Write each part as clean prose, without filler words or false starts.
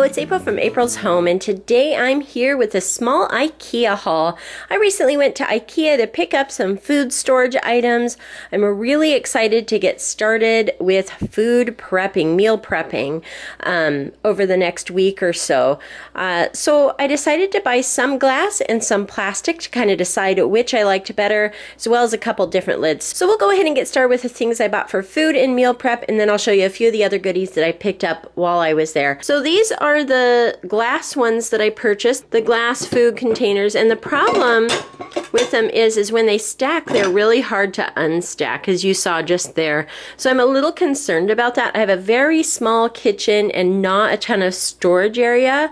it's April from April's Home, and today I'm here with a small Ikea haul. I recently went to Ikea to pick up some food storage items. I'm really excited to get started with food prepping, meal prepping, over the next week or so. So I decided to buy some glass and some plastic to kind of decide which I liked better, as well as a couple different lids. So we'll go ahead and get started with the things I bought for food and meal prep, and then I'll show you a few of the other goodies that I picked up while I was there. So these are the glass ones that I purchased, the glass food containers, and the problem with them is when they stack, they're really hard to unstack, as you saw just there. So I'm a little concerned about that. I have a very small kitchen and not a ton of storage area.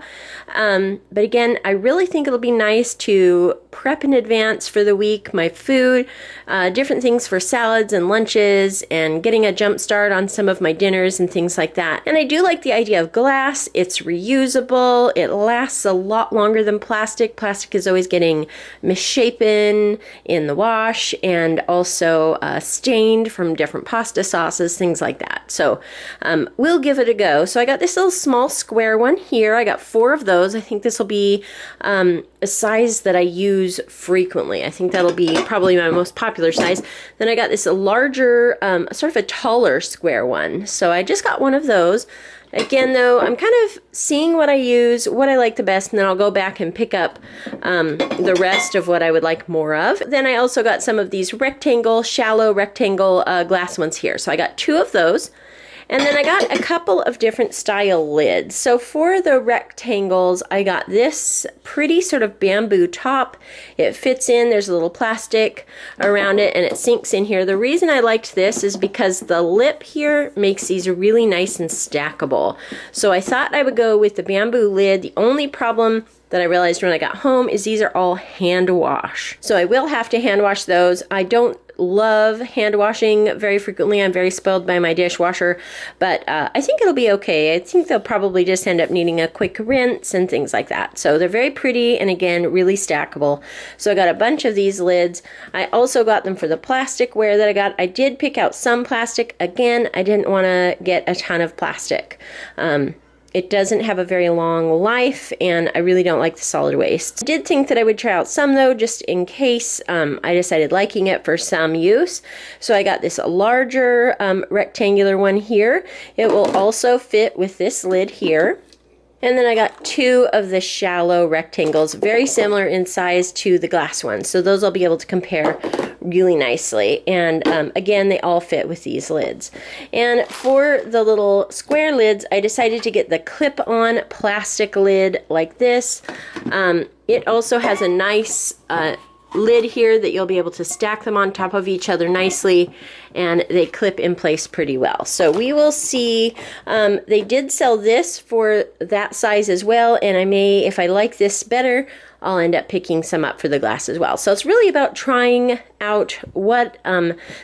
But again, I really think it'll be nice to prep in advance for the week, my food, different things for salads and lunches, and getting a jump start on some of my dinners and things like that. And I do like the idea of glass. It's reusable. It lasts a lot longer than plastic. Plastic is always getting misshapen in the wash and also stained from different pasta sauces, things like that. So we'll give it a go. So I got this little small square one here. I got 4 of those. I think this will be a size that I use frequently. I think that'll be probably my most popular size. Then I got this larger, sort of a taller square one. So I just got one of those. Again, though, I'm kind of seeing what I use, what I like the best, and then I'll go back and pick up the rest of what I would like more of. Then I also got some of these shallow rectangle glass ones here. So I got 2 of those. And then I got a couple of different style lids. So for the rectangles, I got this pretty sort of bamboo top. It fits in, there's a little plastic around it, and it sinks in here. The reason I liked this is because the lip here makes these really nice and stackable. So I thought I would go with the bamboo lid. The only problem that I realized when I got home is these are all hand wash. So I will have to hand wash those. I don't love hand washing very frequently. I'm very spoiled by my dishwasher, but I think it'll be okay. I think they'll probably just end up needing a quick rinse and things like that. So they're very pretty and again, really stackable. So I got a bunch of these lids. I also got them for the plasticware that I got. I did pick out some plastic. Again, I didn't want to get a ton of plastic. It doesn't have a very long life, and I really don't like the solid waste. I did think that I would try out some, though, just in case I decided liking it for some use. So I got this larger rectangular one here. It will also fit with this lid here. And then I got 2 of the shallow rectangles, very similar in size to the glass ones. So those I'll be able to compare really nicely. And again, they all fit with these lids. And for the little square lids, I decided to get the clip-on plastic lid like this. It also has a nice lid here that you'll be able to stack them on top of each other nicely, and they clip in place pretty well. So we will see. They did sell this for that size as well, and I may, if I like this better, I'll end up picking some up for the glass as well. So it's really about trying out what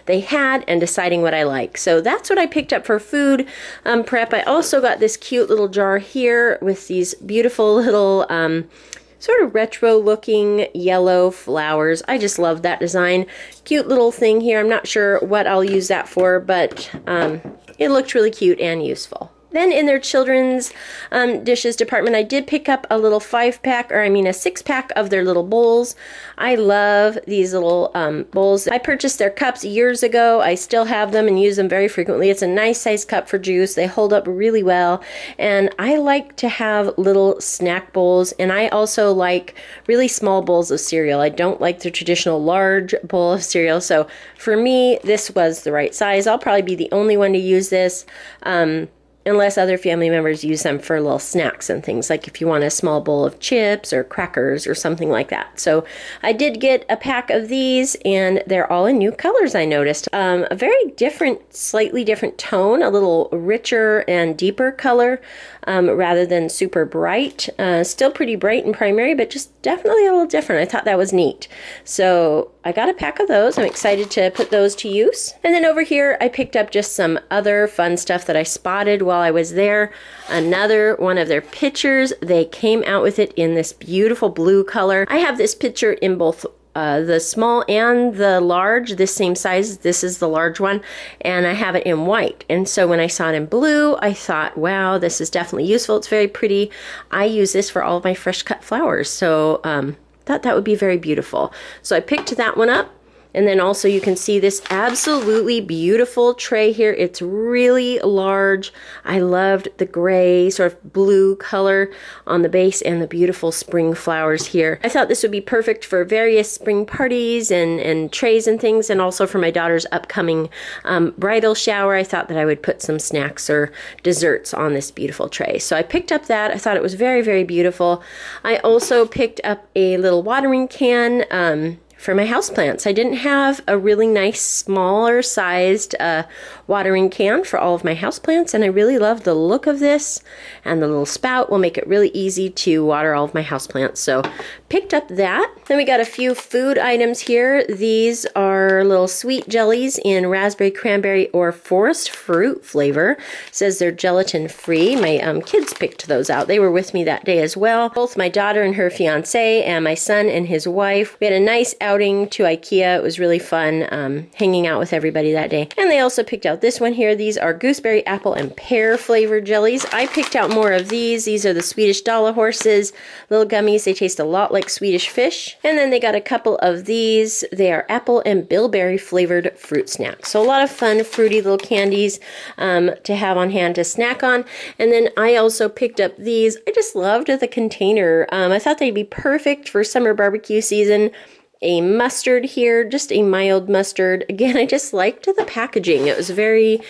they had and deciding what I like. So that's what I picked up for food prep. I also got this cute little jar here with these beautiful little sort of retro looking yellow flowers. I just love that design. Cute little thing here. I'm not sure what I'll use that for, but it looked really cute and useful. Then in their children's dishes department, I did pick up a little 6-pack of their little bowls. I love these little bowls. I purchased their cups years ago. I still have them and use them very frequently. It's a nice size cup for juice. They hold up really well. And I like to have little snack bowls. And I also like really small bowls of cereal. I don't like the traditional large bowl of cereal. So for me, this was the right size. I'll probably be the only one to use this. Unless other family members use them for little snacks and things, like if you want a small bowl of chips or crackers or something like that. So I did get a pack of these, and they're all in new colors, I noticed. A very different, slightly different tone, a little richer and deeper color rather than super bright. Still pretty bright and primary, but just definitely a little different. I thought that was neat. So I got a pack of those. I'm excited to put those to use. And then over here, I picked up just some other fun stuff that I spotted while I was there. Another one of their pitchers. They came out with it in this beautiful blue color. I have this pitcher in both the small and the large, this same size. This is the large one, and I have it in white. And so when I saw it in blue, I thought, wow, this is definitely useful. It's very pretty. I use this for all of my fresh cut flowers, so thought that would be very beautiful. So I picked that one up. And then also you can see this absolutely beautiful tray here. It's really large. I loved the gray sort of blue color on the base and the beautiful spring flowers here. I thought this would be perfect for various spring parties and trays and things, and also for my daughter's upcoming bridal shower. I thought that I would put some snacks or desserts on this beautiful tray. So I picked up that. I thought it was very, very beautiful. I also picked up a little watering can for my houseplants. I didn't have a really nice smaller sized watering can for all of my houseplants, and I really love the look of this, and the little spout will make it really easy to water all of my houseplants. So picked up that. Then we got a few food items here. These are little sweet jellies in raspberry, cranberry, or forest fruit flavor. It says they're gelatin free. My kids picked those out. They were with me that day as well. Both my daughter and her fiance and my son and his wife. We had a nice outing to Ikea. It was really fun hanging out with everybody that day. And they also picked out this one here. These are gooseberry, apple, and pear flavored jellies. I picked out more of these. These are the Swedish dollar horses little gummies. They taste a lot like Swedish fish. And then they got a couple of these. They are apple and bilberry flavored fruit snacks. So a lot of fun, fruity little candies to have on hand to snack on. And then I also picked up these. I just loved the container. I thought they'd be perfect for summer barbecue season. A mustard here, just a mild mustard. Again, I just liked the packaging. It was very,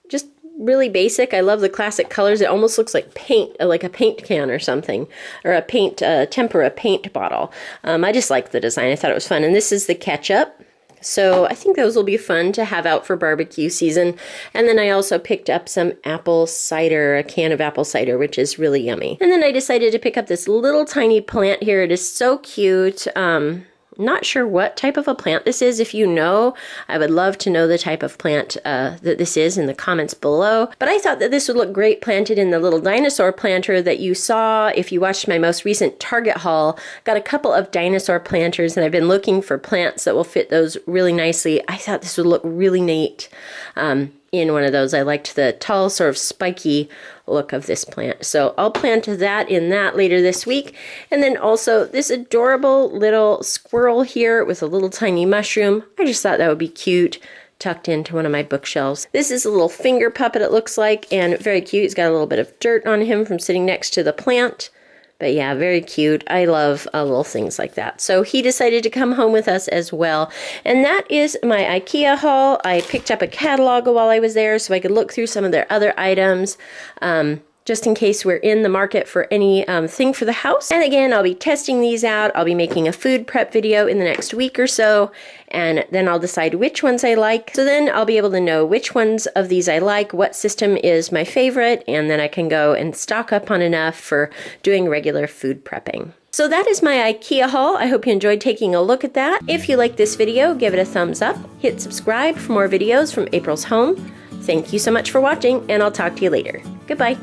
just really basic. I love the classic colors. It almost looks like paint, like a paint can or something, or a paint, tempera paint bottle. I just liked the design. I thought it was fun. And this is the ketchup. So I think those will be fun to have out for barbecue season. And then I also picked up some apple cider, a can of apple cider, which is really yummy. And then I decided to pick up this little tiny plant here. It is so cute. Not sure what type of a plant this is. If you know, I would love to know the type of plant that this is in the comments below. But I thought that this would look great planted in the little dinosaur planter that you saw if you watched my most recent Target haul. Got a couple of dinosaur planters, and I've been looking for plants that will fit those really nicely. I thought this would look really neat in one of those. I liked the tall, sort of spiky look of this plant. So I'll plant that in that later this week. And then also this adorable little squirrel here with a little tiny mushroom. I just thought that would be cute, tucked into one of my bookshelves. This is a little finger puppet, it looks like, and very cute. He's got a little bit of dirt on him from sitting next to the plant. But yeah, very cute. I love little things like that. So he decided to come home with us as well. And that is my Ikea haul. I picked up a catalog while I was there so I could look through some of their other items. Just in case we're in the market for any thing for the house. And again, I'll be testing these out. I'll be making a food prep video in the next week or so, and then I'll decide which ones I like. So then I'll be able to know which ones of these I like, what system is my favorite, and then I can go and stock up on enough for doing regular food prepping. So that is my Ikea haul. I hope you enjoyed taking a look at that. If you like this video, give it a thumbs up. Hit subscribe for more videos from April's Home. Thank you so much for watching, and I'll talk to you later. Goodbye.